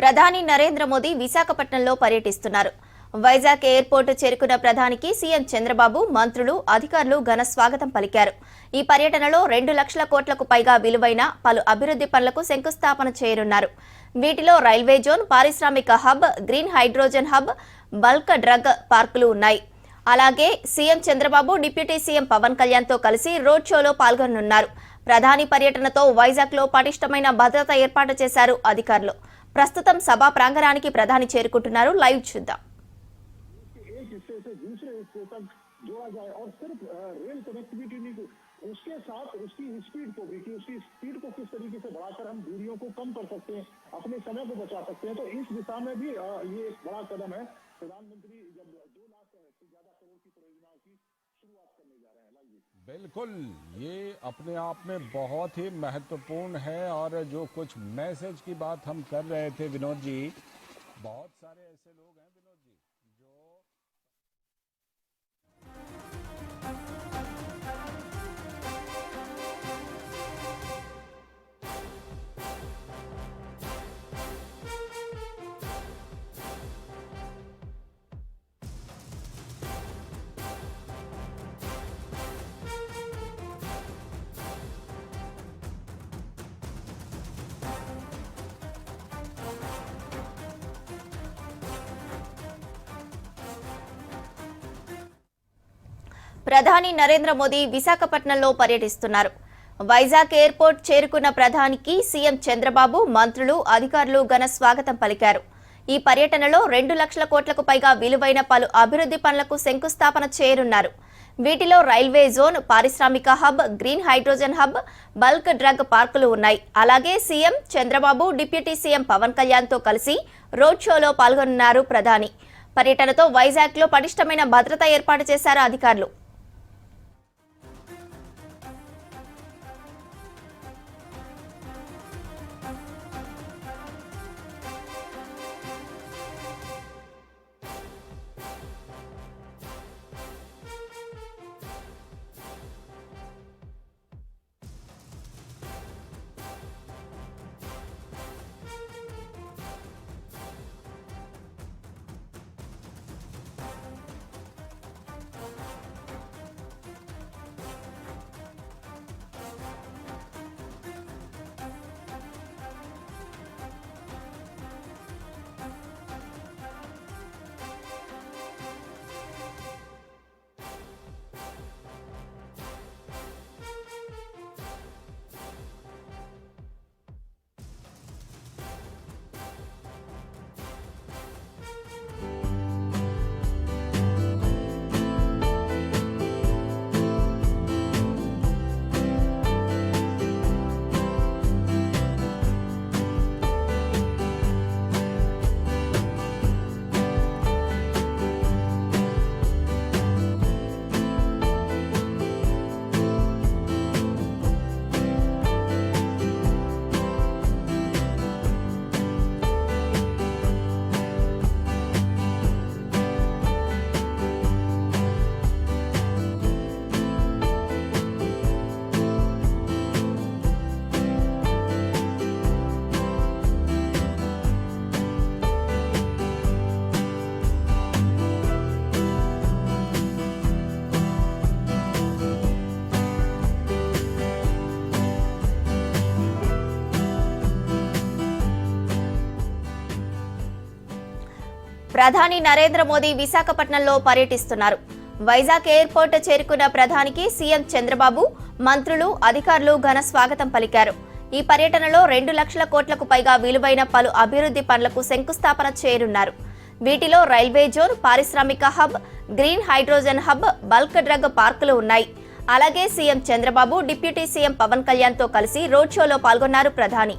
ప్రధాని నరేంద్ర మోదీ విశాఖపట్నంలో పర్యటిస్తున్నారు. వైజాగ్ ఎయిర్పోర్ట్ చేరుకున్న ప్రధానికి సీఎం చంద్రబాబు, మంత్రులు, అధికారులు ఘన స్వాగతం పలికారు. ఈ పర్యటనలో 2 లక్షల కోట్లకు పైగా విలువైన పలు అభివృద్ధి పనులకు శంకుస్థాపన చేయనున్నారు. వీటిలో రైల్వే జోన్, పారిశ్రామిక hub, green hydrogen hub, bulk drug పార్కులు ఉన్నాయి. అలాగే CM Chandrababu deputy CM Pawan కళ్యాణ్తో కలిసి రోడ్ షోలో పాల్గొనున్నారు. ప్రధాని పర్యటనతో వైజాగ్లో పటిష్టమైన భద్రత ఏర్పాటు చేశారు అధికారులు. ప్రస్తుతం సభా ప్రాంగణానికి ప్రధాని చేరుకుంటున్నారు. లైవ్ చూద్దాం. उसके साथ उसकी स्पीड को भी कि उसकी स्पीड को किस तरीके से बढ़ाकर हम दूरियों को कम कर सकते हैं, अपने समय को बचा सकते हैं, तो इस दिशा में भी ये एक बड़ा कदम है। प्रधानमंत्री जब 2 लाख से ज्यादा करोड़ की परियोजनाओं की शुरुआत करने जा रहे हैं। बिल्कुल, ये अपने आप में बहुत ही महत्वपूर्ण है। और जो कुछ मैसेज की बात हम कर रहे थे विनोद जी, बहुत सारे ऐसे लोग हैं विनोद जी जो ప్రధాని నరేంద్ర మోదీ విశాఖపట్నంలో పర్యటిస్తున్నారు. వైజాగ్ ఎయిర్పోర్ట్ చేరుకున్న ప్రధానికి సీఎం చంద్రబాబు, మంత్రులు, అధికారులు ఘన స్వాగతం పలికారు. ఈ పర్యటనలో 2 లక్షల కోట్లకు పైగా విలువైన పలు అభివృద్ధి పనులకు శంకుస్థాపన చేయనున్నారు. వీటిలో రైల్వే జోన్, పారిశ్రామిక hub, green hydrogen hub, bulk drug పార్కులు ఉన్నాయి. అలాగే CM Chandrababu deputy CM Pawan కళ్యాణ్తో కలిసి రోడ్ షోలో పాల్గొనున్నారు ప్రధాని. పర్యటనతో వైజాగ్లో పటిష్టమైన భద్రత ఏర్పాటు చేశారు అధికారులు. ప్రధాని నరేంద్ర మోదీ విశాఖపట్నంలో పర్యటిస్తున్నారు. వైజాగ్ ఎయిర్పోర్ట్ చేరుకున్న ప్రధానికి సీఎం చంద్రబాబు, మంత్రులు, అధికారులు ఘన స్వాగతం పలికారు. ఈ పర్యటనలో 2 లక్షల కోట్లకు పైగా విలువైన పలు అభివృద్ధి పనులకు శంకుస్థాపన చేయనున్నారు. వీటిలో రైల్వే జోన్, పారిశ్రామిక hub, green hydrogen hub, bulk drug పార్కులు ఉన్నాయి. అలాగే CM Chandrababu deputy CM Pawan కళ్యాణ్తో కలిసి రోడ్ షోలో పాల్గొన్నారు ప్రధాని.